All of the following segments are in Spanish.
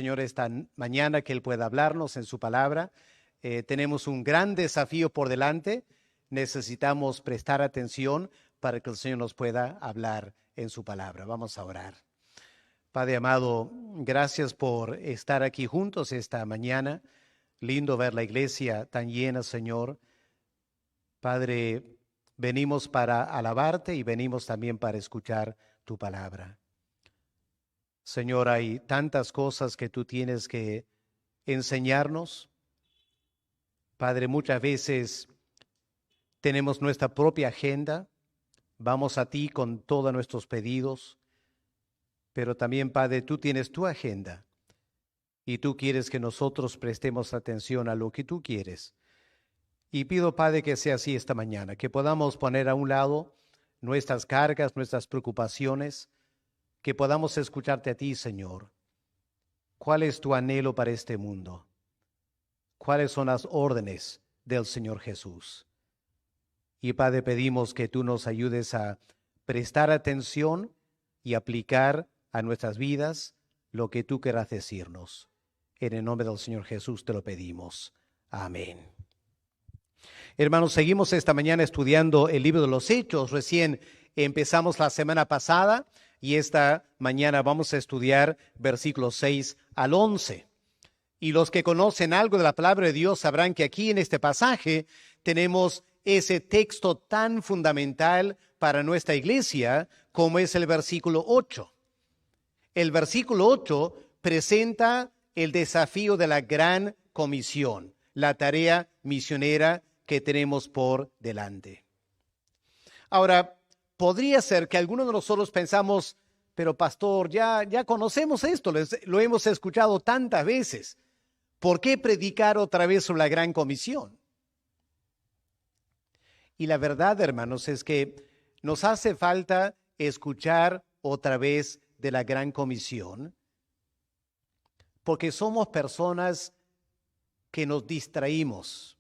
Señor, esta mañana que Él pueda hablarnos en su palabra. Tenemos un gran desafío por delante. Necesitamos prestar atención para que el Señor nos pueda hablar en su palabra. Vamos a orar. Padre amado, gracias por estar aquí juntos esta mañana. Lindo ver la iglesia tan llena, Señor. Padre, venimos para alabarte y venimos también para escuchar tu palabra. Señor, hay tantas cosas que tú tienes que enseñarnos. Padre, muchas veces tenemos nuestra propia agenda, vamos a ti con todos nuestros pedidos, pero también, Padre, tú tienes tu agenda y tú quieres que nosotros prestemos atención a lo que tú quieres. Y pido, Padre, que sea así esta mañana, que podamos poner a un lado nuestras cargas, nuestras preocupaciones, que podamos escucharte a ti, Señor. ¿Cuál es tu anhelo para este mundo? ¿Cuáles son las órdenes del Señor Jesús? Y Padre, pedimos que tú nos ayudes a prestar atención y aplicar a nuestras vidas lo que tú quieras decirnos. En el nombre del Señor Jesús te lo pedimos. Amén. Hermanos, seguimos esta mañana estudiando el libro de los Hechos. Recién empezamos la semana pasada y esta mañana vamos a estudiar versículos 6 al 11. Y los que conocen algo de la palabra de Dios sabrán que aquí en este pasaje tenemos ese texto tan fundamental para nuestra iglesia como es el versículo 8. El versículo 8 presenta el desafío de la gran comisión, la tarea misionera que tenemos por delante. Ahora, podría ser que algunos de nosotros pensamos, pero pastor, ya conocemos esto, lo hemos escuchado tantas veces. ¿Por qué predicar otra vez sobre la gran comisión? Y la verdad, hermanos, es que nos hace falta escuchar otra vez de la gran comisión, porque somos personas que nos distraímos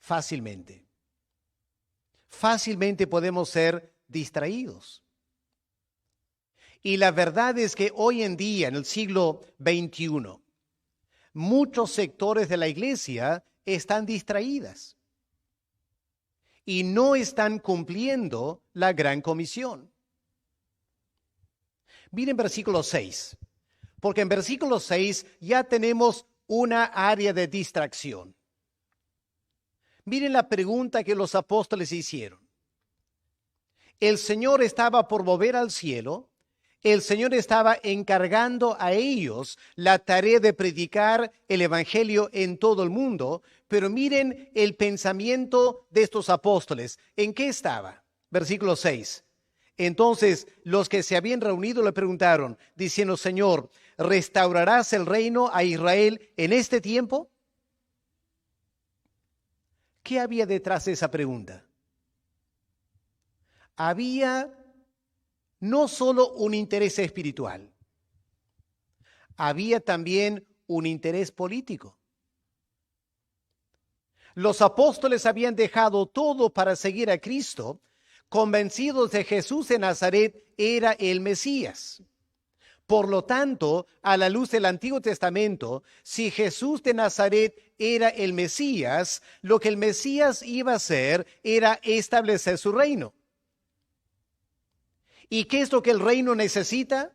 fácilmente. Fácilmente podemos ser distraídos. Y la verdad es que hoy en día, en el siglo XXI, muchos sectores de la iglesia están distraídas y no están cumpliendo la gran comisión. Miren versículo 6, porque en versículo 6 ya tenemos una área de distracción. Miren la pregunta que los apóstoles hicieron. El Señor estaba por volver al cielo. El Señor estaba encargando a ellos la tarea de predicar el evangelio en todo el mundo, pero miren el pensamiento de estos apóstoles. ¿En qué estaba? Versículo 6. Entonces los que se habían reunido le preguntaron, diciendo, Señor, ¿restaurarás el reino a Israel en este tiempo? ¿Qué había detrás de esa pregunta? Había no solo un interés espiritual, había también un interés político. Los apóstoles habían dejado todo para seguir a Cristo, convencidos de Jesús de Nazaret era el Mesías. Por lo tanto, a la luz del Antiguo Testamento, si Jesús de Nazaret era el Mesías, lo que el Mesías iba a hacer era establecer su reino. ¿Y qué es lo que el reino necesita?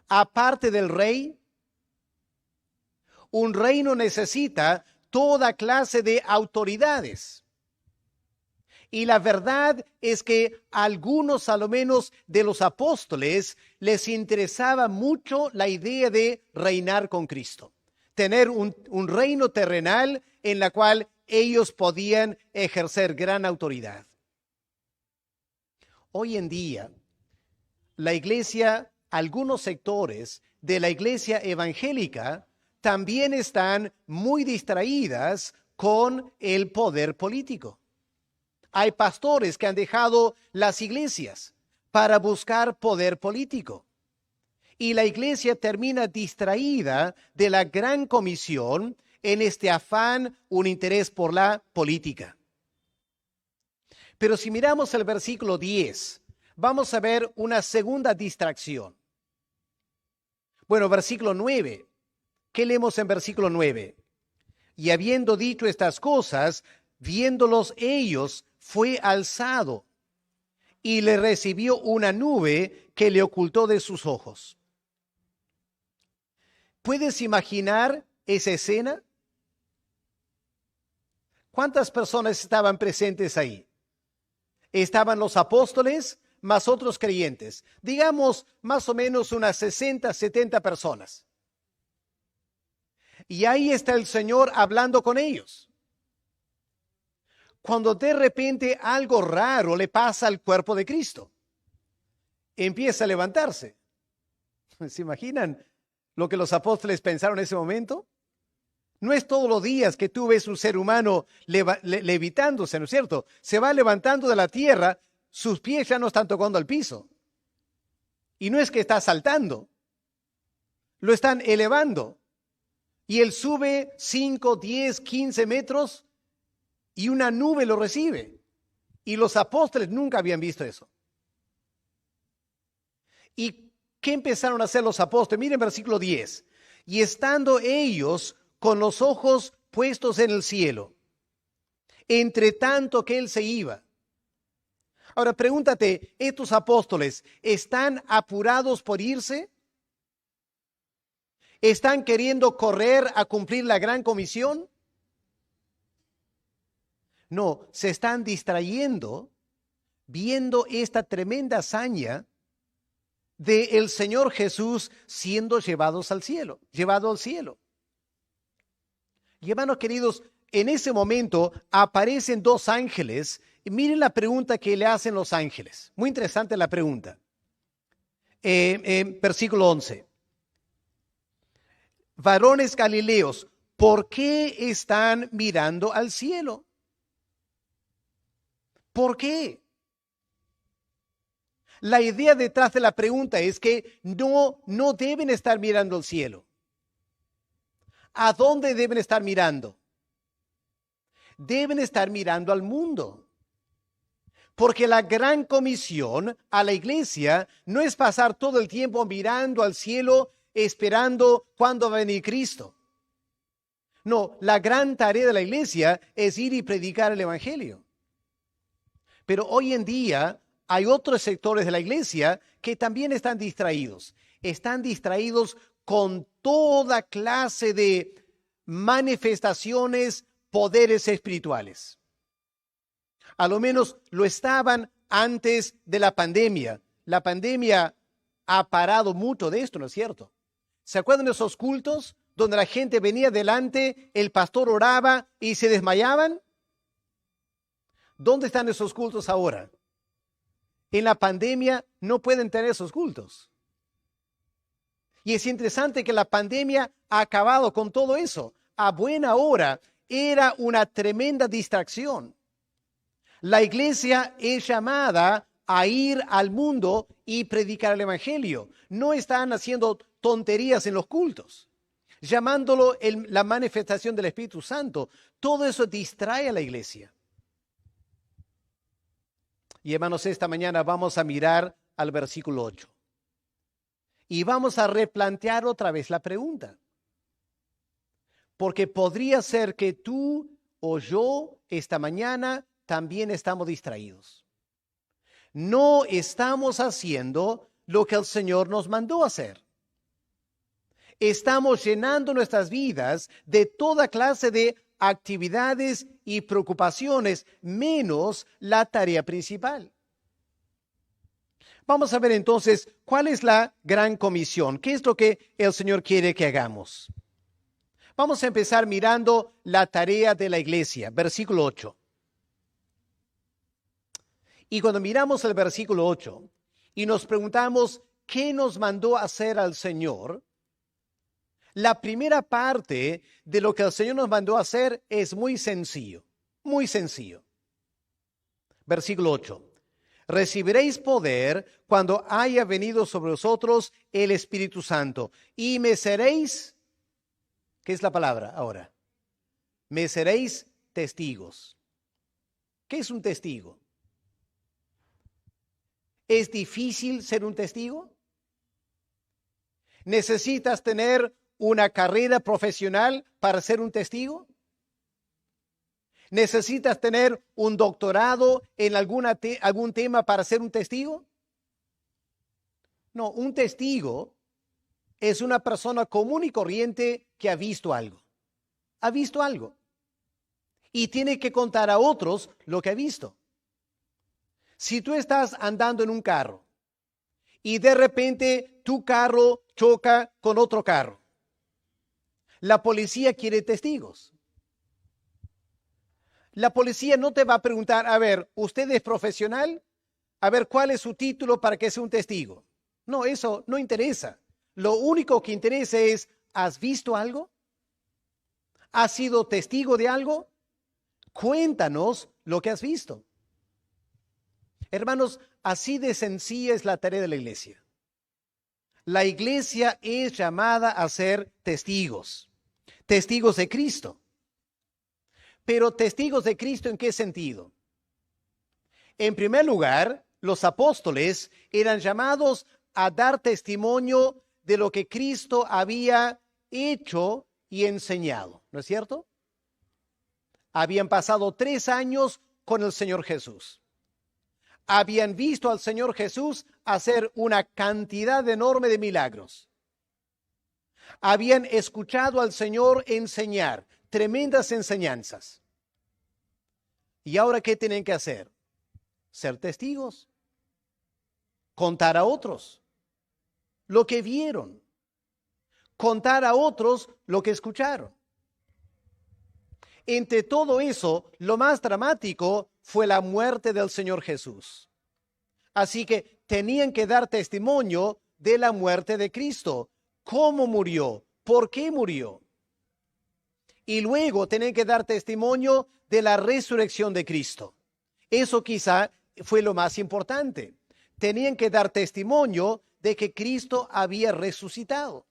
Aparte del rey, un reino necesita toda clase de autoridades. Y la verdad es que a algunos, a lo menos de los apóstoles, les interesaba mucho la idea de reinar con Cristo. Tener un reino terrenal en la cual ellos podían ejercer gran autoridad. Hoy en día, la iglesia, algunos sectores de la iglesia evangélica también están muy distraídas con el poder político. Hay pastores que han dejado las iglesias para buscar poder político. Y la iglesia termina distraída de la gran comisión en este afán, un interés por la política. Pero si miramos el versículo 10, vamos a ver una segunda distracción. Bueno, versículo 9. ¿Qué leemos en versículo 9? Y habiendo dicho estas cosas, viéndolos ellos, fue alzado y le recibió una nube que le ocultó de sus ojos. ¿Puedes imaginar esa escena? ¿Cuántas personas estaban presentes ahí? Estaban los apóstoles más otros creyentes. Digamos más o menos unas 60, 70 personas. Y ahí está el Señor hablando con ellos. Cuando de repente algo raro le pasa al cuerpo de Cristo, empieza a levantarse. ¿Se imaginan lo que los apóstoles pensaron en ese momento? No es todos los días que tú ves un ser humano levitándose, ¿no es cierto? Se va levantando de la tierra, sus pies ya no están tocando al piso. Y no es que está saltando, lo están elevando. Y él sube 5, 10, 15 metros y una nube lo recibe. Y los apóstoles nunca habían visto eso. ¿Y qué empezaron a hacer los apóstoles? Miren versículo 10. Y estando ellos con los ojos puestos en el cielo, entre tanto que él se iba. Ahora pregúntate, ¿estos apóstoles están apurados por irse? ¿Están queriendo correr a cumplir la gran comisión? No, se están distrayendo viendo esta tremenda hazaña de el Señor Jesús siendo llevado al cielo. Y hermanos queridos, en ese momento aparecen dos ángeles. Y miren la pregunta que le hacen los ángeles. Muy interesante la pregunta. Versículo 11. Varones Galileos, ¿por qué están mirando al cielo? ¿Por qué? La idea detrás de la pregunta es que no deben estar mirando al cielo. ¿A dónde deben estar mirando? Deben estar mirando al mundo. Porque la gran comisión a la iglesia no es pasar todo el tiempo mirando al cielo, esperando cuándo va a venir Cristo. No, la gran tarea de la iglesia es ir y predicar el evangelio. Pero hoy en día hay otros sectores de la iglesia que también están distraídos. Están distraídos con toda clase de manifestaciones, poderes espirituales. A lo menos lo estaban antes de la pandemia. La pandemia ha parado mucho de esto, ¿no es cierto? ¿Se acuerdan de esos cultos donde la gente venía delante, el pastor oraba y se desmayaban? ¿Dónde están esos cultos ahora? En la pandemia no pueden tener esos cultos. Y es interesante que la pandemia ha acabado con todo eso. A buena hora, era una tremenda distracción. La iglesia es llamada a ir al mundo y predicar el evangelio. No están haciendo tonterías en los cultos, llamándolo la manifestación del Espíritu Santo. Todo eso distrae a la iglesia. Y hermanos, esta mañana vamos a mirar al versículo 8. Y vamos a replantear otra vez la pregunta. Porque podría ser que tú o yo esta mañana también estamos distraídos. No estamos haciendo lo que el Señor nos mandó hacer. Estamos llenando nuestras vidas de toda clase de actividades y preocupaciones, menos la tarea principal. Vamos a ver entonces cuál es la gran comisión, qué es lo que el Señor quiere que hagamos. Vamos a empezar mirando la tarea de la iglesia, versículo 8. Y cuando miramos el versículo 8 y nos preguntamos qué nos mandó hacer al Señor, la primera parte de lo que el Señor nos mandó hacer es muy sencillo, muy sencillo. Versículo 8. Recibiréis poder cuando haya venido sobre vosotros el Espíritu Santo y me seréis, ¿qué es la palabra ahora? Me seréis testigos. ¿Qué es un testigo? ¿Es difícil ser un testigo? ¿Necesitas tener una carrera profesional para ser un testigo? ¿Necesitas tener un doctorado en algún tema para ser un testigo? No, un testigo es una persona común y corriente que ha visto algo. Ha visto algo. Y tiene que contar a otros lo que ha visto. Si tú estás andando en un carro y de repente tu carro choca con otro carro, la policía quiere testigos. La policía no te va a preguntar, a ver, ¿usted es profesional? A ver, ¿cuál es su título para que sea un testigo? No, eso no interesa. Lo único que interesa es, ¿has visto algo? ¿Has sido testigo de algo? Cuéntanos lo que has visto. Hermanos, así de sencilla es la tarea de la iglesia. La iglesia es llamada a ser testigos, testigos de Cristo. Pero testigos de Cristo, ¿en qué sentido? En primer lugar, los apóstoles eran llamados a dar testimonio de lo que Cristo había hecho y enseñado, ¿no es cierto? Habían pasado 3 años con el Señor Jesús. Habían visto al Señor Jesús hacer una cantidad enorme de milagros. Habían escuchado al Señor enseñar tremendas enseñanzas. ¿Y ahora qué tienen que hacer? Ser testigos. Contar a otros lo que vieron. Contar a otros lo que escucharon. Entre todo eso, lo más dramático fue la muerte del Señor Jesús. Así que tenían que dar testimonio de la muerte de Cristo. ¿Cómo murió? ¿Por qué murió? Y luego tienen que dar testimonio de la resurrección de Cristo. Eso quizá fue lo más importante. Tenían que dar testimonio de que Cristo había resucitado.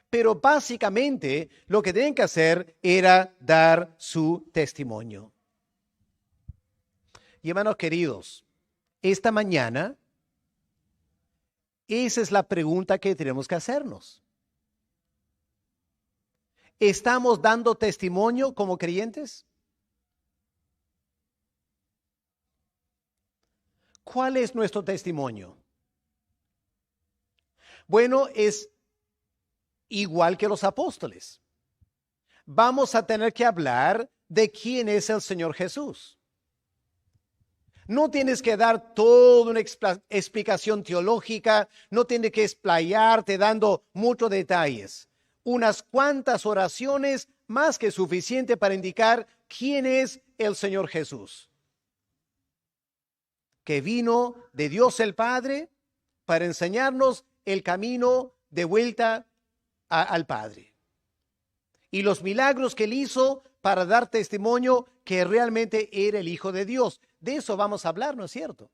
Pero básicamente lo que tenían que hacer era dar su testimonio. Y hermanos queridos, esta mañana, esa es la pregunta que tenemos que hacernos. ¿Estamos dando testimonio como creyentes? ¿Cuál es nuestro testimonio? Bueno, es igual que los apóstoles. Vamos a tener que hablar de quién es el Señor Jesús. No tienes que dar toda una explicación teológica, no tienes que explayarte dando muchos detalles. Unas cuantas oraciones más que suficiente para indicar quién es el Señor Jesús, que vino de Dios el Padre para enseñarnos el camino de vuelta al Padre. Y los milagros que él hizo para dar testimonio que realmente era el Hijo de Dios. De eso vamos a hablar, ¿no es cierto?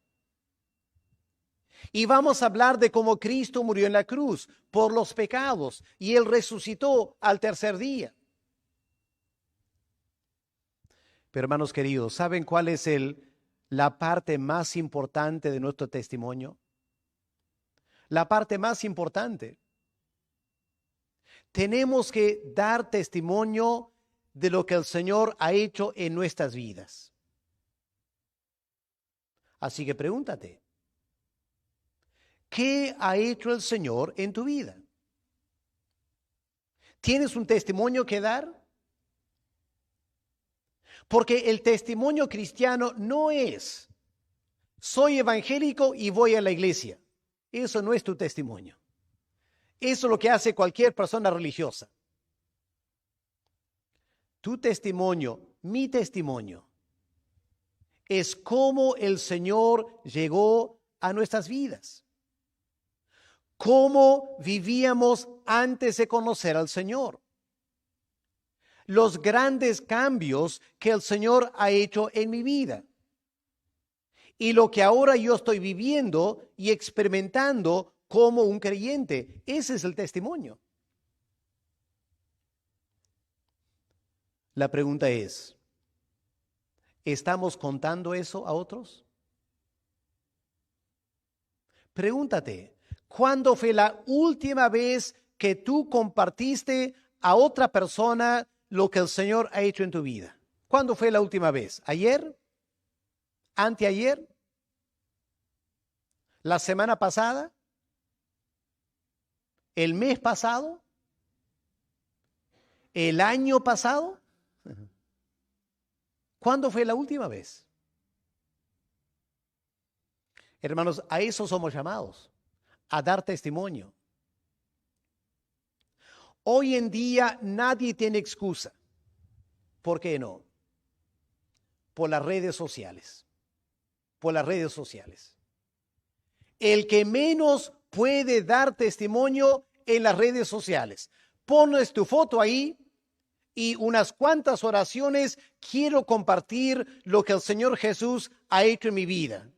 Y vamos a hablar de cómo Cristo murió en la cruz por los pecados y él resucitó al tercer día. Pero hermanos queridos, ¿saben cuál es la parte más importante de nuestro testimonio? La parte más importante. Tenemos que dar testimonio de lo que el Señor ha hecho en nuestras vidas. Así que pregúntate, ¿qué ha hecho el Señor en tu vida? ¿Tienes un testimonio que dar? Porque el testimonio cristiano no es, soy evangélico y voy a la iglesia. Eso no es tu testimonio. Eso es lo que hace cualquier persona religiosa. Tu testimonio, mi testimonio, es cómo el Señor llegó a nuestras vidas. Cómo vivíamos antes de conocer al Señor. Los grandes cambios que el Señor ha hecho en mi vida. Y lo que ahora yo estoy viviendo y experimentando como un creyente. Ese es el testimonio. La pregunta es, ¿estamos contando eso a otros? Pregúntate, ¿cuándo fue la última vez que tú compartiste a otra persona lo que el Señor ha hecho en tu vida? ¿Cuándo fue la última vez? ¿Ayer? ¿Anteayer? ¿La semana pasada? ¿El mes pasado? ¿El año pasado? ¿Cuándo fue la última vez? Hermanos, a eso somos llamados, a dar testimonio. Hoy en día nadie tiene excusa. ¿Por qué no? Por las redes sociales. Por las redes sociales. El que menos puede dar testimonio en las redes sociales. Pones tu foto ahí y unas cuantas oraciones. Quiero compartir lo que el Señor Jesús ha hecho en mi vida.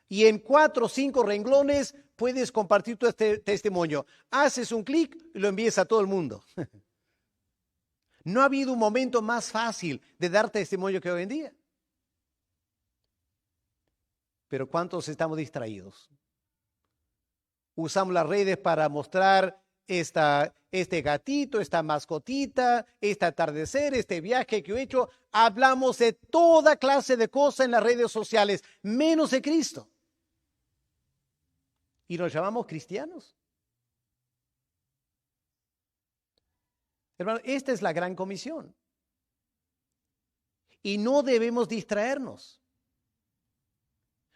Y en 4 o 5 renglones puedes compartir tu testimonio. Haces un clic y lo envías a todo el mundo. No ha habido un momento más fácil de dar testimonio que hoy en día. Pero ¿cuántos estamos distraídos? Usamos las redes para mostrar este gatito, esta mascotita, este atardecer, este viaje que he hecho. Hablamos de toda clase de cosas en las redes sociales, menos de Cristo. ¿Y nos llamamos cristianos? Hermano, esta es la gran comisión. Y no debemos distraernos.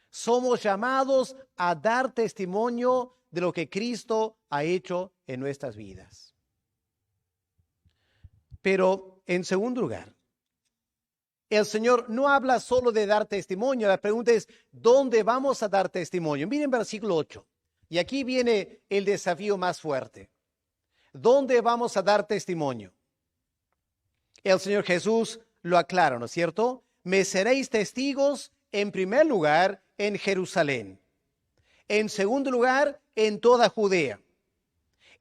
Somos llamados a dar testimonio de lo que Cristo ha hecho en nuestras vidas. Pero, en segundo lugar, el Señor no habla solo de dar testimonio. La pregunta es, ¿dónde vamos a dar testimonio? Miren versículo 8. Y aquí viene el desafío más fuerte. ¿Dónde vamos a dar testimonio? El Señor Jesús lo aclara, ¿no es cierto? Me seréis testigos, en primer lugar, en Jerusalén. En segundo lugar, en toda Judea.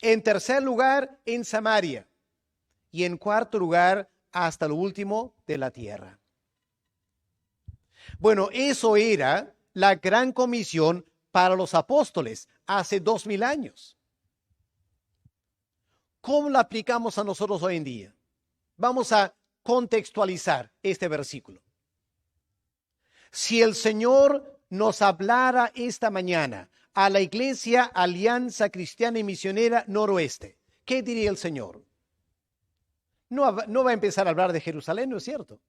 En tercer lugar, en Samaria. Y en cuarto lugar, hasta lo último de la tierra. Bueno, eso era la gran comisión para los apóstoles hace 2000 años. ¿Cómo la aplicamos a nosotros hoy en día? Vamos a contextualizar este versículo. Si el Señor nos hablara esta mañana a la Iglesia Alianza Cristiana y Misionera Noroeste, ¿qué diría el Señor? No va a empezar a hablar de Jerusalén, ¿no es cierto?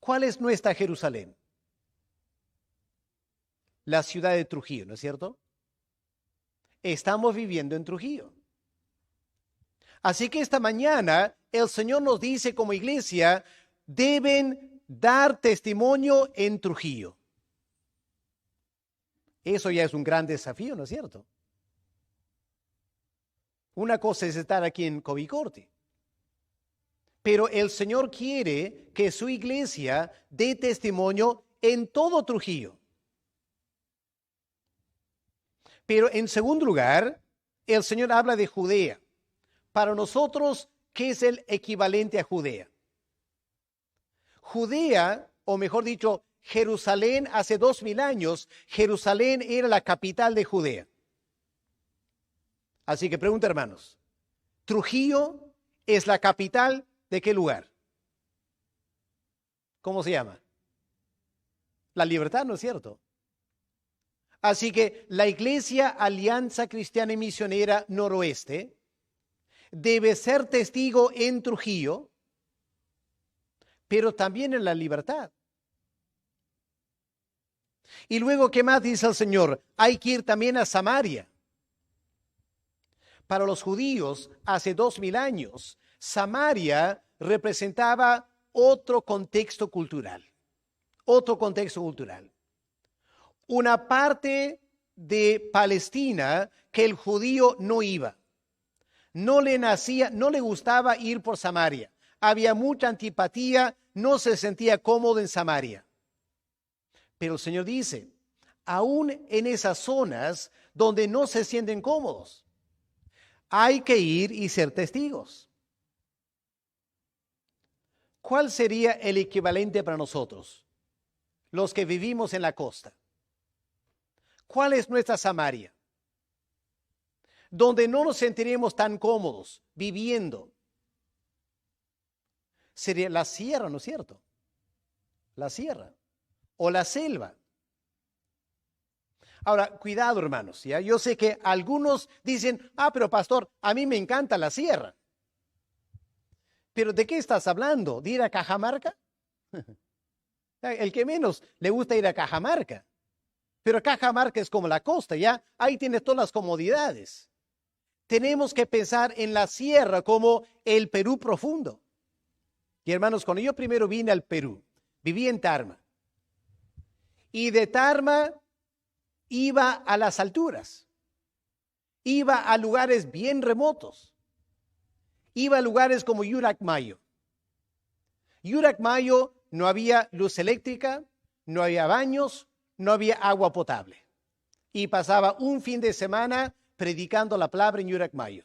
¿Cuál es nuestra Jerusalén? La ciudad de Trujillo, ¿no es cierto? Estamos viviendo en Trujillo. Así que esta mañana el Señor nos dice como iglesia, deben dar testimonio en Trujillo. Eso ya es un gran desafío, ¿no es cierto? Una cosa es estar aquí en Covicorte, pero el Señor quiere que su iglesia dé testimonio en todo Trujillo. Pero en segundo lugar, el Señor habla de Judea. Para nosotros, ¿qué es el equivalente a Judea? Judea, o mejor dicho, Jerusalén, hace 2000 años, Jerusalén era la capital de Judea. Así que pregunta, hermanos, ¿Trujillo es la capital de qué lugar? ¿Cómo se llama? La Libertad, ¿no es cierto? Así que la Iglesia Alianza Cristiana y Misionera Noroeste debe ser testigo en Trujillo, pero también en la Libertad. Y luego, ¿qué más dice el Señor? Hay que ir también a Samaria. Para los judíos, hace 2000 años, Samaria representaba otro contexto cultural. Otro contexto cultural. Una parte de Palestina que el judío no iba. No le gustaba ir por Samaria. Había mucha antipatía, no se sentía cómodo en Samaria. Pero el Señor dice, aún en esas zonas donde no se sienten cómodos, hay que ir y ser testigos. ¿Cuál sería el equivalente para nosotros, los que vivimos en la costa? ¿Cuál es nuestra Samaria? donde no nos sentiremos tan cómodos viviendo, sería la sierra, ¿no es cierto? La sierra o la selva. Ahora, cuidado, hermanos, ¿ya? Yo sé que algunos dicen, pero pastor, a mí me encanta la sierra. ¿Pero de qué estás hablando? ¿De ir a Cajamarca? El que menos le gusta ir a Cajamarca. Pero Cajamarca es como la costa, ¿ya? Ahí tienes todas las comodidades. Tenemos que pensar en la sierra como el Perú profundo. Y hermanos, cuando yo primero vine al Perú, viví en Tarma. Y de Tarma iba a las alturas. Iba a lugares bien remotos. Iba a lugares como Yuracmayo. Yuracmayo no había luz eléctrica, no había baños, no había agua potable. Y pasaba un fin de semana predicando la palabra en Yuracmayo.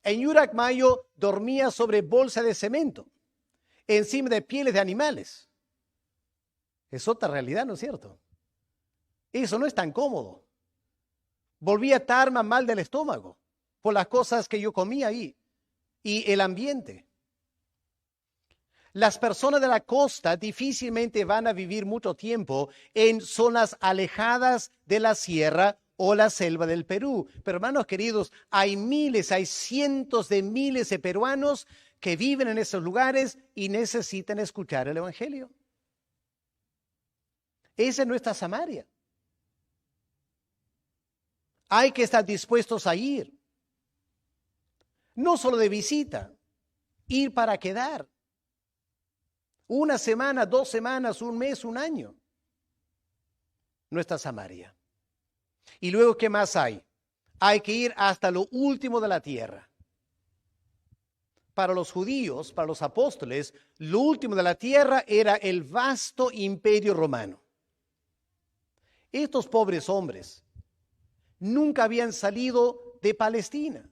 En Yuracmayo dormía sobre bolsa de cemento, encima de pieles de animales. Es otra realidad, ¿no es cierto? Eso no es tan cómodo. Volví a Tarma mal del estómago por las cosas que yo comía ahí y el ambiente. Las personas de la costa difícilmente van a vivir mucho tiempo en zonas alejadas de la sierra o la selva del Perú. Pero hermanos queridos, hay miles, hay cientos de miles de peruanos que viven en esos lugares y necesitan escuchar el evangelio. Esa es nuestra Samaria. Hay que estar dispuestos a ir. No solo de visita, ir para quedar. Una semana, 2 semanas, un mes, un año. Nuestra Samaria. Y luego, ¿qué más hay? Hay que ir hasta lo último de la tierra. Para los judíos, para los apóstoles, lo último de la tierra era el vasto imperio romano. Estos pobres hombres nunca habían salido de Palestina.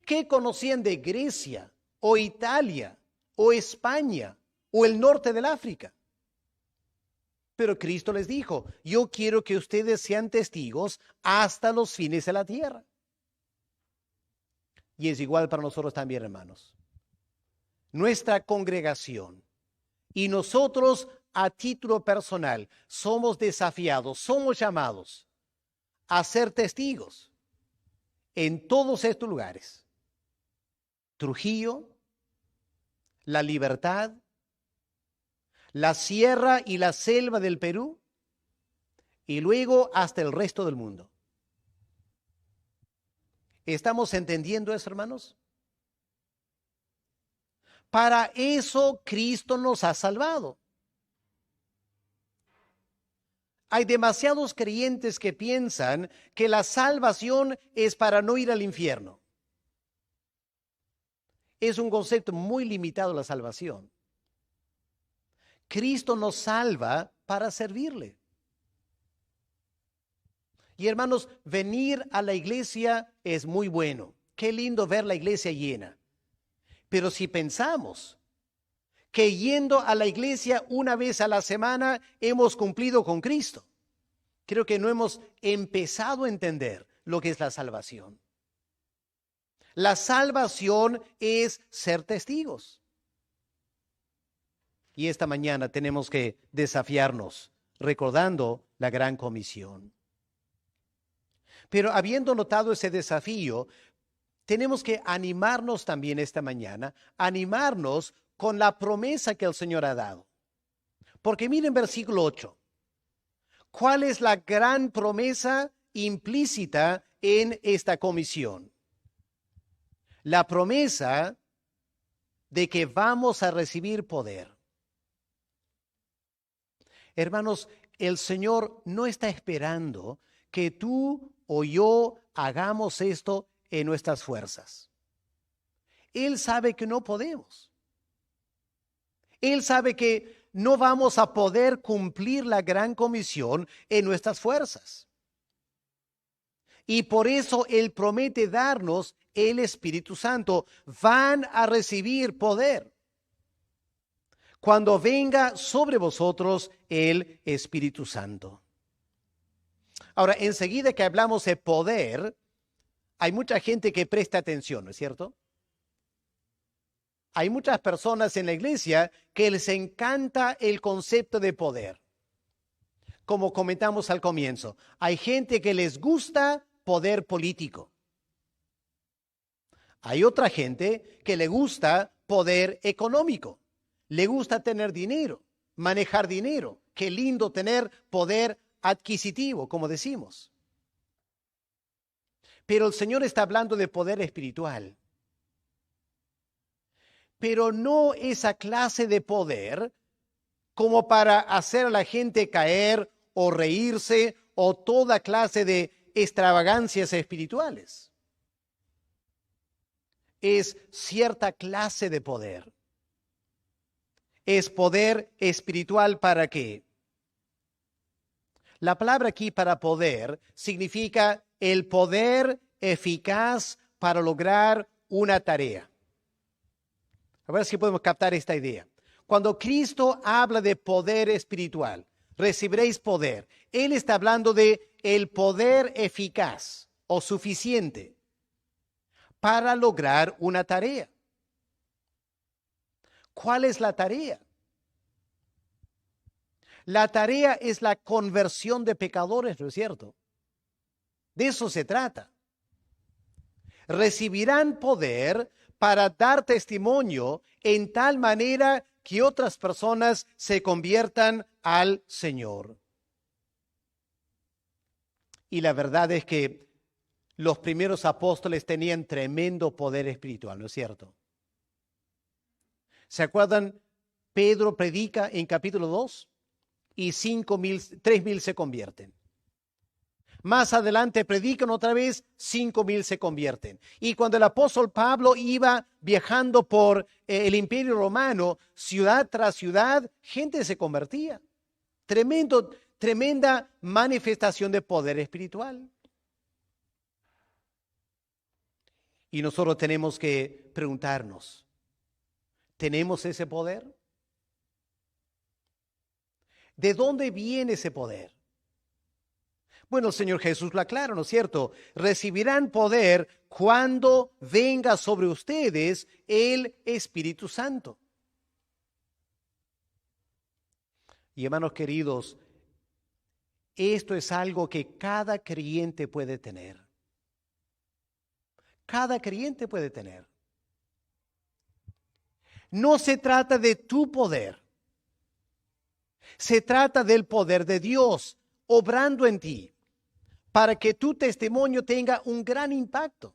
¿Qué conocían de Grecia o Italia o España o el norte del África? Pero Cristo les dijo, yo quiero que ustedes sean testigos hasta los fines de la tierra. Y es igual para nosotros también, hermanos. Nuestra congregación y nosotros a título personal somos desafiados, somos llamados a ser testigos en todos estos lugares. Trujillo, La Libertad, la sierra y la selva del Perú, y luego hasta el resto del mundo. ¿Estamos entendiendo eso, hermanos? Para eso Cristo nos ha salvado. Hay demasiados creyentes que piensan que la salvación es para no ir al infierno. Es un concepto muy limitado la salvación. Cristo nos salva para servirle. Y hermanos, venir a la iglesia es muy bueno. Qué lindo ver la iglesia llena. Pero si pensamos que yendo a la iglesia una vez a la semana hemos cumplido con Cristo, creo que no hemos empezado a entender lo que es la salvación. La salvación es ser testigos. Y esta mañana tenemos que desafiarnos recordando la gran comisión. Pero habiendo notado ese desafío, tenemos que animarnos también esta mañana, animarnos con la promesa que el Señor ha dado. Porque miren versículo 8. ¿Cuál es la gran promesa implícita en esta comisión? La promesa de que vamos a recibir poder. Hermanos, el Señor no está esperando que tú o yo hagamos esto en nuestras fuerzas. Él sabe que no podemos. Él sabe que no vamos a poder cumplir la gran comisión en nuestras fuerzas. Y por eso Él promete darnos el Espíritu Santo. Van a recibir poder cuando venga sobre vosotros el Espíritu Santo. Ahora, enseguida que hablamos de poder, hay mucha gente que presta atención, ¿no es cierto? Hay muchas personas en la iglesia que les encanta el concepto de poder. Como comentamos al comienzo, hay gente que les gusta poder político. Hay otra gente que le gusta poder económico. Le gusta tener dinero, manejar dinero. Qué lindo tener poder adquisitivo, como decimos. Pero el Señor está hablando de poder espiritual. Pero no esa clase de poder como para hacer a la gente caer o reírse o toda clase de extravagancias espirituales. Es cierta clase de poder. Es poder espiritual ¿para qué? La palabra aquí para poder significa el poder eficaz para lograr una tarea. A ver si podemos captar esta idea. Cuando Cristo habla de poder espiritual, recibiréis poder. Él está hablando de el poder eficaz o suficiente para lograr una tarea. ¿Cuál es la tarea? La tarea es la conversión de pecadores, ¿no es cierto? De eso se trata. Recibirán poder para dar testimonio en tal manera que otras personas se conviertan al Señor. Y la verdad es que los primeros apóstoles tenían tremendo poder espiritual, ¿no es cierto? ¿Se acuerdan? Pedro predica en capítulo 2 y 3,000 se convierten. Más adelante predican otra vez, 5,000 se convierten. Y cuando el apóstol Pablo iba viajando por el Imperio Romano, ciudad tras ciudad, gente se convertía. Tremenda manifestación de poder espiritual. Y nosotros tenemos que preguntarnos, ¿tenemos ese poder? ¿De dónde viene ese poder? Bueno, el Señor Jesús lo aclara, ¿no es cierto? Recibirán poder cuando venga sobre ustedes el Espíritu Santo. Y hermanos queridos, esto es algo que cada creyente puede tener. Cada creyente puede tener. No se trata de tu poder. Se trata del poder de Dios obrando en ti para que tu testimonio tenga un gran impacto.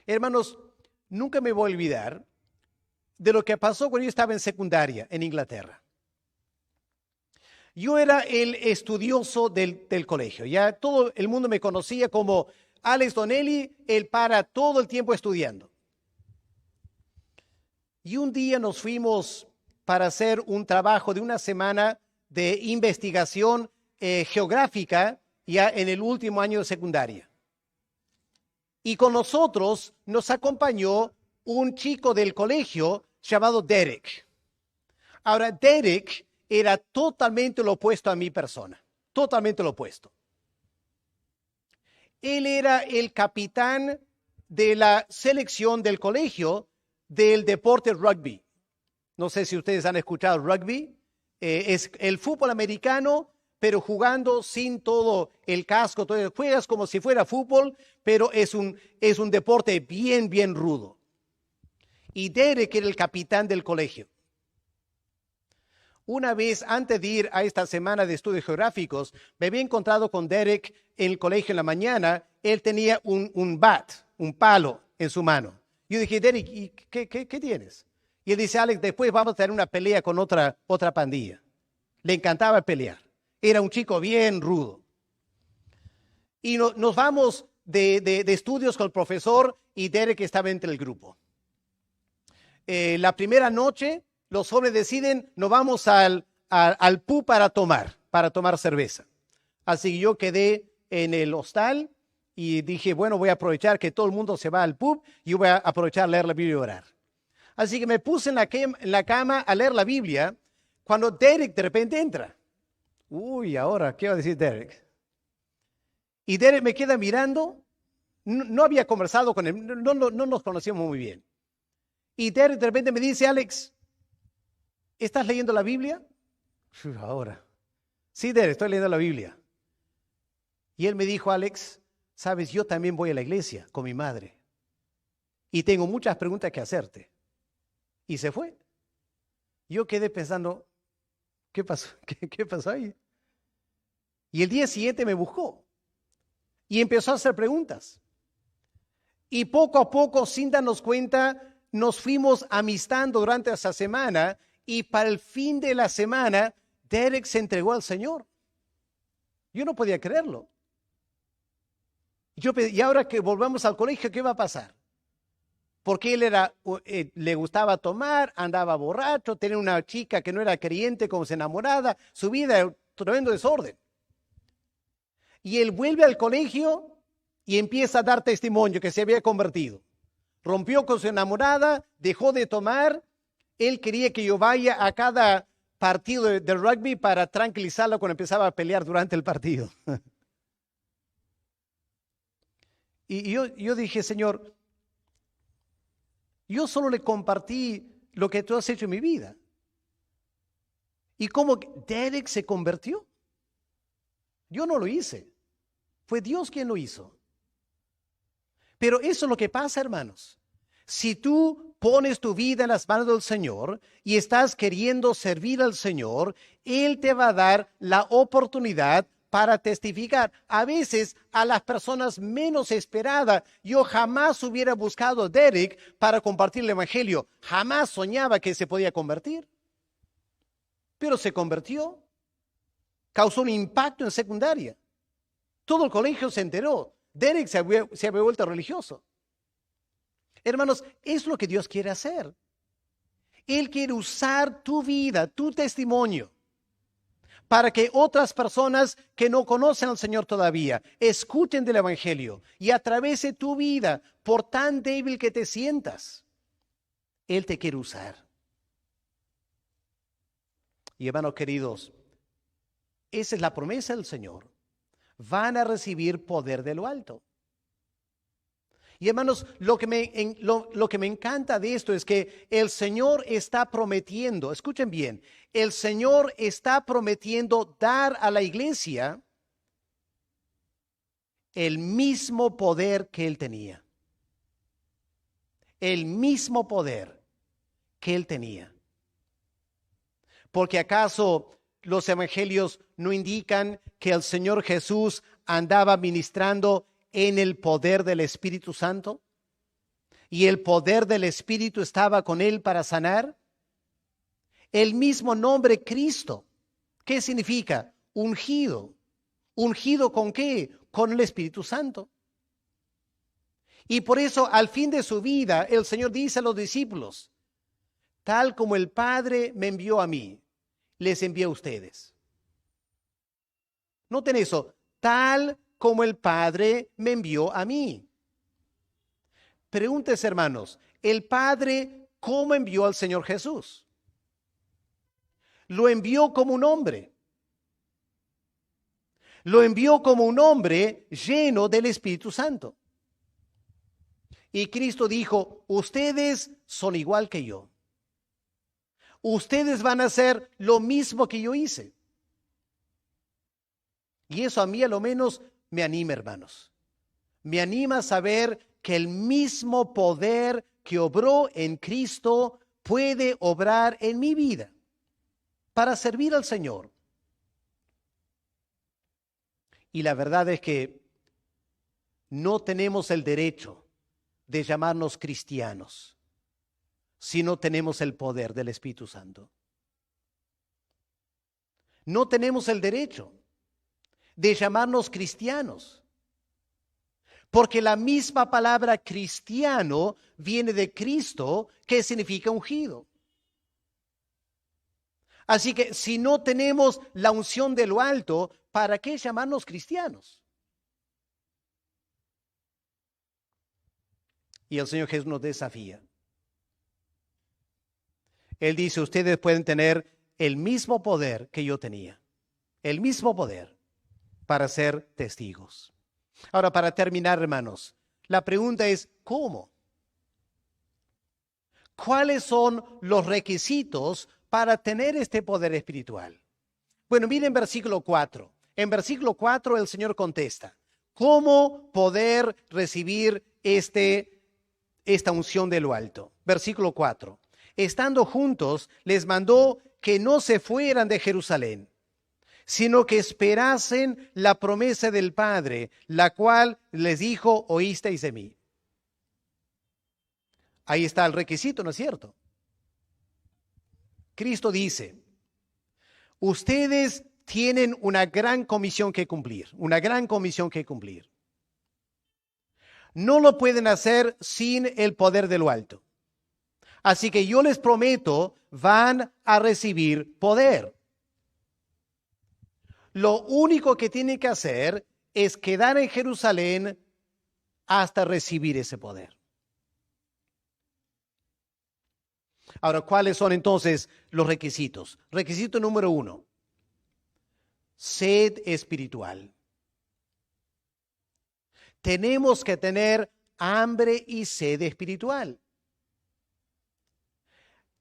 Hermanos, nunca me voy a olvidar de lo que pasó cuando yo estaba en secundaria en Inglaterra. Yo era el estudioso del colegio. Ya todo el mundo me conocía como Alex Donnelly, él para todo el tiempo estudiando. Y un día nos fuimos para hacer un trabajo de una semana de investigación geográfica ya en el último año de secundaria. Y con nosotros nos acompañó un chico del colegio llamado Derek. Ahora, Derek era totalmente lo opuesto a mi persona, totalmente lo opuesto. Él era el capitán de la selección del colegio del deporte rugby. No sé si ustedes han escuchado rugby. Es el fútbol americano, pero jugando sin todo el casco. Juegas como si fuera fútbol, pero es un deporte bien, bien rudo. Y Derek era el capitán del colegio. Una vez antes de ir a esta semana de estudios geográficos, me había encontrado con Derek en el colegio en la mañana. Él tenía un bat, un palo en su mano. Yo dije, Derek, ¿y qué tienes? Y él dice, Alex, después vamos a tener una pelea con otra pandilla. Le encantaba pelear. Era un chico bien rudo. Y nos vamos de estudios con el profesor y Derek estaba entre el grupo. La primera noche, los jóvenes deciden, nos vamos al pub para tomar cerveza. Así que yo quedé en el hostal y dije, bueno, voy a aprovechar que todo el mundo se va al pub y yo voy a aprovechar a leer la Biblia y orar. Así que me puse en la cama a leer la Biblia cuando Derek de repente entra. Uy, ahora, ¿qué va a decir Derek? Y Derek me queda mirando no había conversado con él, no nos conocíamos muy bien. Y Derek de repente me dice, Alex, ¿estás leyendo la Biblia? Ahora. Sí, Derek, estoy leyendo la Biblia. Y él me dijo, Alex, sabes, yo también voy a la iglesia con mi madre. Y tengo muchas preguntas que hacerte. Y se fue. Yo quedé pensando, ¿qué pasó? ¿Qué pasó ahí? Y el día siguiente me buscó. Y empezó a hacer preguntas. Y poco a poco, sin darnos cuenta, nos fuimos amistando durante esa semana. Y para el fin de la semana, Derek se entregó al Señor. Yo no podía creerlo. Y ahora que volvamos al colegio, ¿qué va a pasar? Porque él le gustaba tomar, andaba borracho, tenía una chica que no era creyente, como se enamorada, su vida era un tremendo desorden. Y él vuelve al colegio y empieza a dar testimonio que se había convertido. Rompió con su enamorada, dejó de tomar. Él quería que yo vaya a cada partido de rugby para tranquilizarlo cuando empezaba a pelear durante el partido. Y yo dije, Señor, yo solo le compartí lo que tú has hecho en mi vida. ¿Y cómo Derek se convirtió? Yo no lo hice. Fue Dios quien lo hizo. Pero eso es lo que pasa, hermanos. Si tú pones tu vida en las manos del Señor y estás queriendo servir al Señor, Él te va a dar la oportunidad para testificar. A veces a las personas menos esperadas. Yo jamás hubiera buscado a Derek para compartir el Evangelio. Jamás soñaba que se podía convertir. Pero se convirtió. Causó un impacto en secundaria. Todo el colegio se enteró. Derek se había vuelto religioso. Hermanos, es lo que Dios quiere hacer. Él quiere usar tu vida, tu testimonio, para que otras personas que no conocen al Señor todavía escuchen del Evangelio y a través de tu vida, por tan débil que te sientas, Él te quiere usar. Y hermanos queridos, esa es la promesa del Señor. Van a recibir poder de lo alto. Y hermanos, lo que me encanta de esto es que el Señor está prometiendo, escuchen bien, el Señor está prometiendo dar a la iglesia el mismo poder que Él tenía. El mismo poder que Él tenía. Porque ¿acaso los evangelios no indican que el Señor Jesús andaba ministrando en el poder del Espíritu Santo? ¿Y el poder del Espíritu estaba con Él para sanar? El mismo nombre Cristo, ¿qué significa? Ungido. ¿Ungido con qué? Con el Espíritu Santo. Y por eso al fin de su vida el Señor dice a los discípulos, tal como el Padre me envió a mí, les envió a ustedes. Noten eso, tal como el Padre me envió a mí. Pregúntense, hermanos, ¿el Padre cómo envió al Señor Jesús? Lo envió como un hombre. Lo envió como un hombre lleno del Espíritu Santo. Y Cristo dijo, ustedes son igual que yo. Ustedes van a hacer lo mismo que yo hice. Y eso a mí a lo menos me anima, hermanos. Me anima a saber que el mismo poder que obró en Cristo puede obrar en mi vida para servir al Señor. Y la verdad es que no tenemos el derecho de llamarnos cristianos si no tenemos el poder del Espíritu Santo. No tenemos el derecho de llamarnos cristianos, porque la misma palabra cristiano viene de Cristo, que significa ungido. Así que si no tenemos la unción de lo alto, ¿para qué llamarnos cristianos? Y el Señor Jesús nos desafía. Él dice, ustedes pueden tener el mismo poder que yo tenía, el mismo poder para ser testigos. Ahora, para terminar, hermanos, La pregunta es, ¿cómo? ¿Cuáles son los requisitos para tener este poder espiritual? Bueno, miren versículo 4. En versículo 4 el Señor contesta, ¿cómo poder recibir esta unción de lo alto? Versículo 4. Estando juntos, les mandó que no se fueran de Jerusalén, sino que esperasen la promesa del Padre, la cual les dijo, oísteis de mí. Ahí está el requisito, ¿no es cierto? Cristo dice, ustedes tienen una gran comisión que cumplir, una gran comisión que cumplir. No lo pueden hacer sin el poder de lo alto. Así que yo les prometo, van a recibir poder. Lo único que tienen que hacer es quedar en Jerusalén hasta recibir ese poder. Ahora, ¿cuáles son entonces los requisitos? Requisito número 1, sed espiritual. Tenemos que tener hambre y sed espiritual.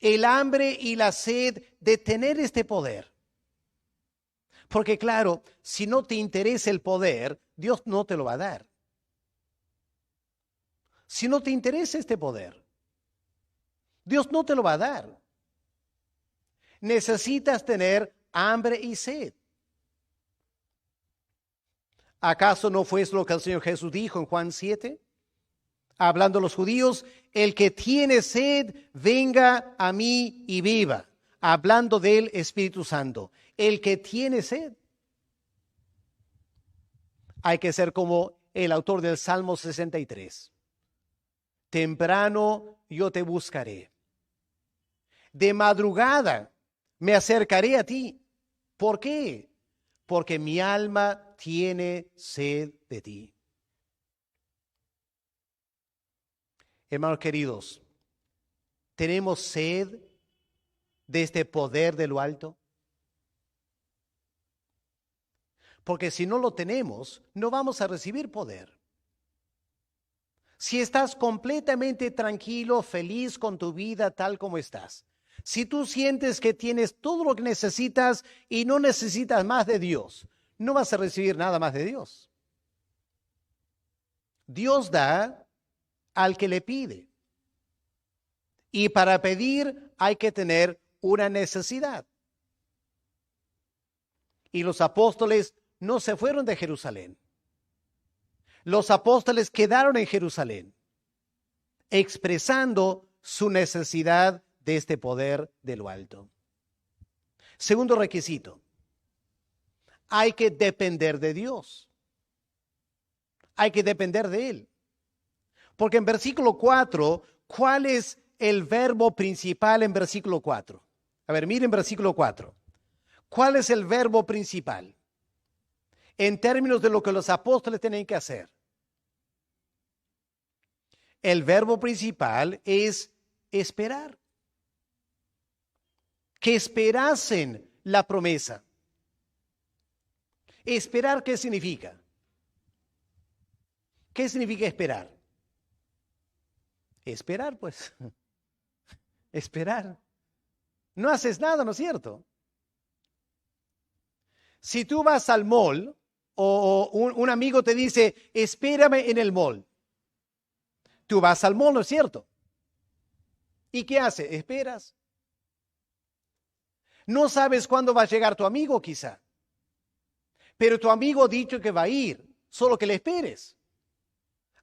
El hambre y la sed de tener este poder. Porque claro, si no te interesa el poder, Dios no te lo va a dar. Si no te interesa este poder, Dios no te lo va a dar. Necesitas tener hambre y sed. ¿Acaso no fue eso lo que el Señor Jesús dijo en Juan 7? Hablando a los judíos, el que tiene sed, venga a mí y viva. Hablando del Espíritu Santo. El que tiene sed. Hay que ser como el autor del Salmo 63. Temprano yo te buscaré. De madrugada me acercaré a ti. ¿Por qué? Porque mi alma tiene sed de ti. Hermanos queridos, ¿tenemos sed de este poder de lo alto? Porque si no lo tenemos, no vamos a recibir poder. Si estás completamente tranquilo, feliz con tu vida tal como estás, si tú sientes que tienes todo lo que necesitas y no necesitas más de Dios, no vas a recibir nada más de Dios. Dios da al que le pide. Y para pedir hay que tener una necesidad. Y los apóstoles no se fueron de Jerusalén. Los apóstoles quedaron en Jerusalén, expresando su necesidad de este poder de lo alto. Segundo requisito, hay que depender de Dios. Hay que depender de Él. Porque en versículo 4, ¿cuál es el verbo principal en versículo 4? A ver, miren versículo 4. ¿Cuál es el verbo principal? En términos de lo que los apóstoles tienen que hacer. El verbo principal es esperar. Que esperasen la promesa. ¿Esperar qué significa? ¿Qué significa esperar? Esperar, pues. Esperar. No haces nada, ¿no es cierto? Si tú vas al mall o un amigo te dice, espérame en el mall. Tú vas al mall, ¿no es cierto? ¿Y qué haces? Esperas. No sabes cuándo va a llegar tu amigo, quizá. Pero tu amigo ha dicho que va a ir, solo que le esperes.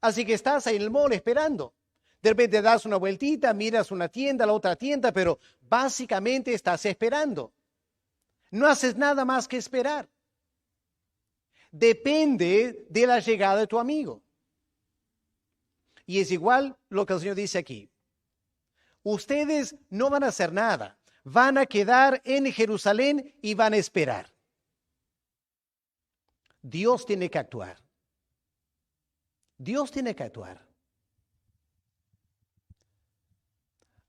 Así que estás ahí en el mall esperando. De repente das una vueltita, miras una tienda, la otra tienda, pero básicamente estás esperando. No haces nada más que esperar. Depende de la llegada de tu amigo. Y es igual lo que el Señor dice aquí. Ustedes no van a hacer nada. Van a quedar en Jerusalén y van a esperar. Dios tiene que actuar. Dios tiene que actuar.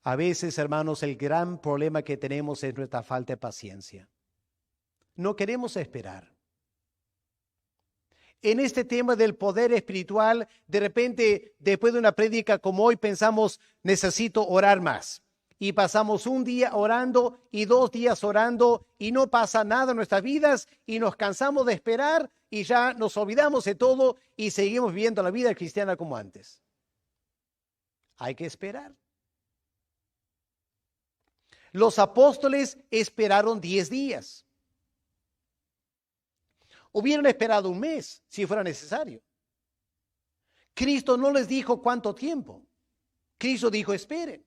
A veces, hermanos, el gran problema que tenemos es nuestra falta de paciencia. No queremos esperar. en este tema del poder espiritual, de repente, después de una prédica como hoy, pensamos, necesito orar más. Y pasamos un día orando y 2 días orando y no pasa nada en nuestras vidas y nos cansamos de esperar y ya nos olvidamos de todo y seguimos viviendo la vida cristiana como antes. Hay que esperar. Los apóstoles esperaron 10 días. Hubieran esperado un mes si fuera necesario. Cristo no les dijo cuánto tiempo. Cristo dijo, esperen.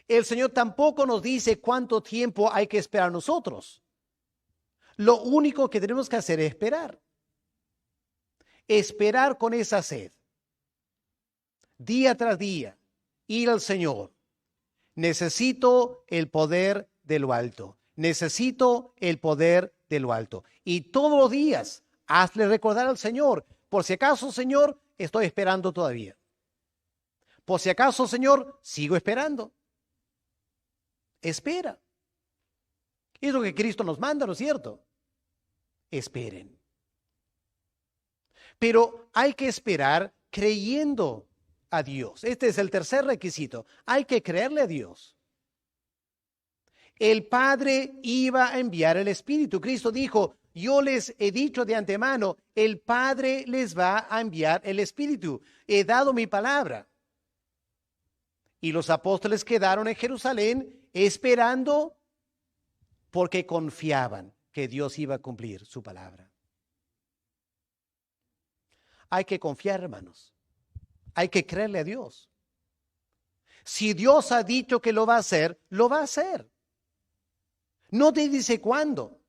El Señor tampoco nos dice cuánto tiempo hay que esperar nosotros. Lo único que tenemos que hacer es esperar. Esperar con esa sed. Día tras día, ir al Señor. Necesito el poder de lo alto. Necesito el poder de lo alto. Y todos los días, hazle recordar al Señor. Por si acaso, Señor, estoy esperando todavía. Por si acaso, Señor, sigo esperando. Espera. Es lo que Cristo nos manda, ¿no es cierto? Esperen. Pero hay que esperar creyendo a Dios. Este es el tercer requisito. Hay que creerle a Dios. El Padre iba a enviar el Espíritu. Cristo dijo, yo les he dicho de antemano, el Padre les va a enviar el Espíritu. He dado mi palabra. Y los apóstoles quedaron en Jerusalén esperando porque confiaban que Dios iba a cumplir su palabra. Hay que confiar, hermanos. Hay que creerle a Dios. Si Dios ha dicho que lo va a hacer, lo va a hacer. No te dice cuándo.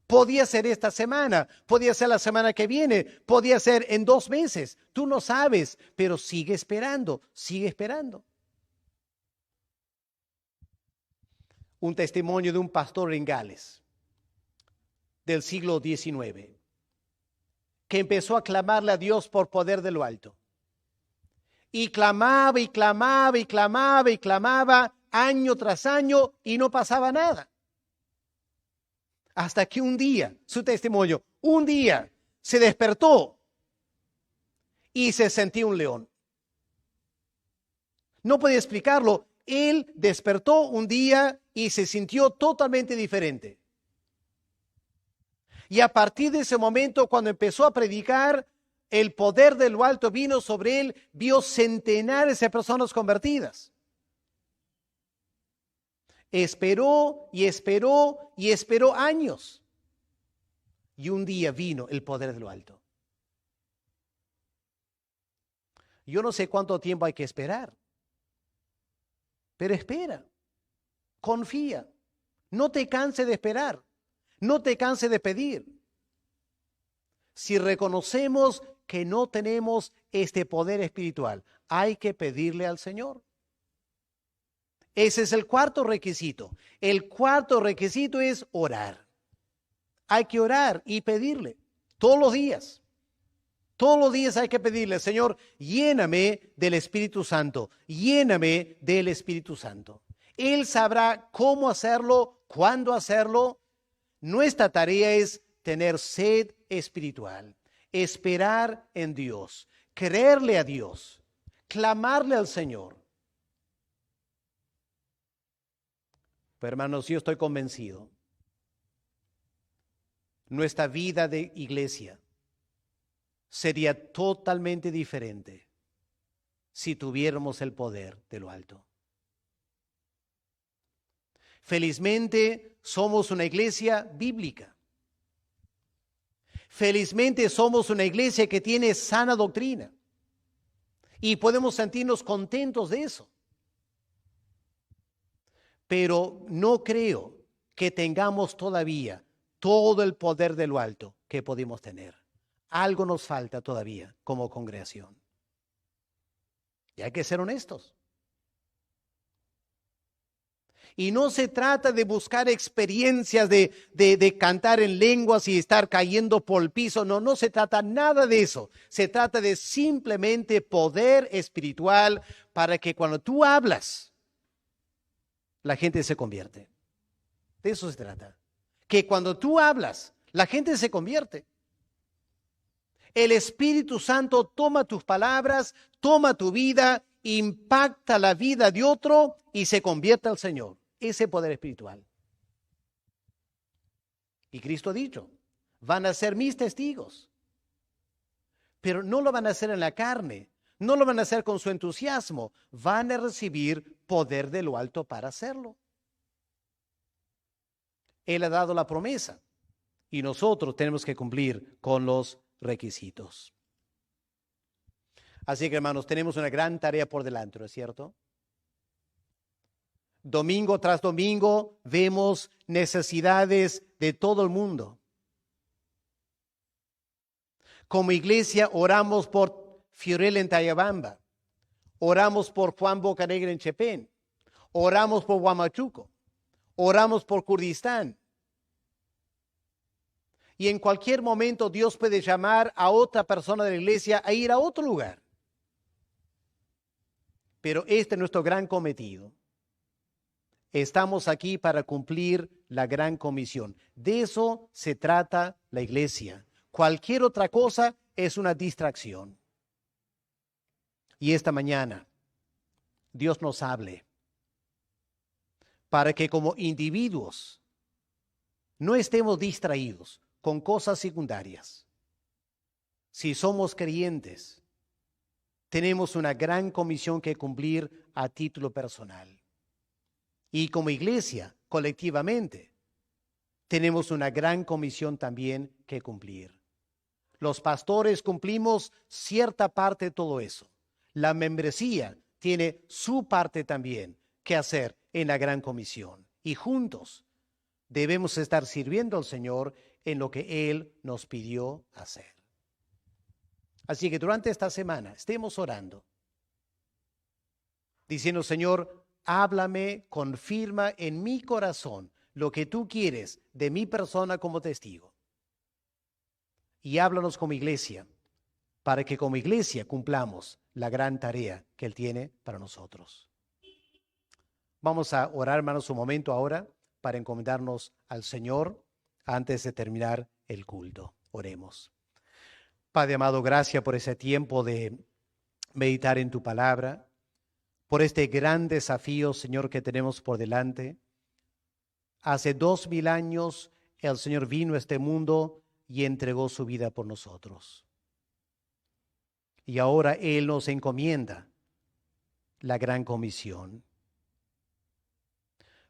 Podía ser esta semana, podía ser la semana que viene, podía ser en 2 meses. Tú no sabes, pero sigue esperando, sigue esperando. Un testimonio de un pastor en Gales del siglo XIX que empezó a clamarle a Dios por poder de lo alto. Y clamaba y clamaba y clamaba y clamaba año tras año y no pasaba nada. Hasta que un día, su testimonio, un día se despertó y se sentía un león. No podía explicarlo. Él despertó un día y se sintió totalmente diferente. Y a partir de ese momento, cuando empezó a predicar, el poder de lo alto vino sobre él, vio centenares de personas convertidas. Esperó y esperó y esperó años. Y un día vino el poder de lo alto. Yo no sé cuánto tiempo hay que esperar. Pero espera, confía, no te canses de esperar, no te canses de pedir. Si reconocemos que no tenemos este poder espiritual, hay que pedirle al Señor. Ese es el cuarto requisito. El cuarto requisito es orar. Hay que orar y pedirle todos los días. Todos los días hay que pedirle, Señor, lléname del Espíritu Santo, lléname del Espíritu Santo. Él sabrá cómo hacerlo, cuándo hacerlo. Nuestra tarea es tener sed espiritual, esperar en Dios, creerle a Dios, clamarle al Señor. Pero hermanos, yo estoy convencido. Nuestra vida de iglesia sería totalmente diferente si tuviéramos el poder de lo alto. Felizmente somos una iglesia bíblica. Felizmente somos una iglesia que tiene sana doctrina y podemos sentirnos contentos de eso. Pero no creo que tengamos todavía todo el poder de lo alto que podemos tener. Algo nos falta todavía como congregación. Y hay que ser honestos. Y no se trata de buscar experiencias de cantar en lenguas y estar cayendo por el piso. No se trata nada de eso. Se trata de simplemente poder espiritual para que cuando tú hablas, la gente se convierte. De eso se trata. Que cuando tú hablas, la gente se convierte. El Espíritu Santo toma tus palabras, toma tu vida, impacta la vida de otro y se convierte al Señor. Ese poder espiritual. Y Cristo ha dicho, van a ser mis testigos. Pero no lo van a hacer en la carne, no lo van a hacer con su entusiasmo, van a recibir poder de lo alto para hacerlo. Él ha dado la promesa y nosotros tenemos que cumplir con los requisitos. Así que, hermanos, tenemos una gran tarea por delante, ¿no es cierto? Domingo tras domingo vemos necesidades de todo el mundo. Como iglesia oramos por Fiorella en Tayabamba, oramos por Juan Bocanegra en Chepén, oramos por Huamachuco, oramos por Kurdistán. Y en cualquier momento Dios puede llamar a otra persona de la iglesia a ir a otro lugar. Pero este es nuestro gran cometido. Estamos aquí para cumplir la gran comisión. De eso se trata la iglesia. Cualquier otra cosa es una distracción. Y esta mañana Dios nos hable para que como individuos no estemos distraídos con cosas secundarias. Si somos creyentes, tenemos una gran comisión que cumplir a título personal. Y como iglesia, colectivamente, tenemos una gran comisión también que cumplir. Los pastores cumplimos cierta parte de todo eso. La membresía tiene su parte también que hacer en la gran comisión. Y juntos debemos estar sirviendo al Señor en lo que Él nos pidió hacer. Así que durante esta semana estemos orando, diciendo, Señor, háblame, confirma en mi corazón lo que tú quieres de mi persona como testigo. Y háblanos como iglesia, para que como iglesia cumplamos la gran tarea que Él tiene para nosotros. Vamos a orar, hermanos, un momento ahora para encomendarnos al Señor antes de terminar el culto. Oremos. Padre amado, gracias por ese tiempo de meditar en tu palabra, por este gran desafío, Señor, que tenemos por delante. Hace 2000 años el Señor vino a este mundo y entregó su vida por nosotros. Y ahora Él nos encomienda la gran comisión.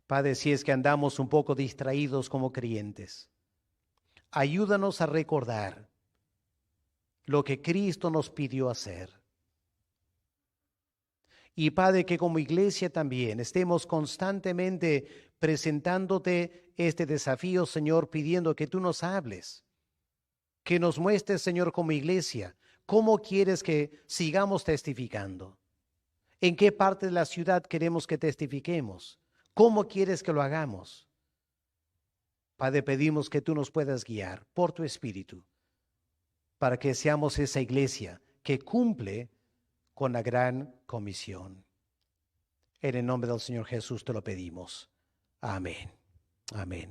Padre, si es que andamos un poco distraídos como creyentes, ayúdanos a recordar lo que Cristo nos pidió hacer. Y Padre, que como iglesia también estemos constantemente presentándote este desafío, Señor, pidiendo que tú nos hables, que nos muestres, Señor, como iglesia, cómo quieres que sigamos testificando, en qué parte de la ciudad queremos que testifiquemos, cómo quieres que lo hagamos. Padre, pedimos que tú nos puedas guiar por tu Espíritu, para que seamos esa iglesia que cumple con la gran comisión. En el nombre del Señor Jesús te lo pedimos. Amén. Amén.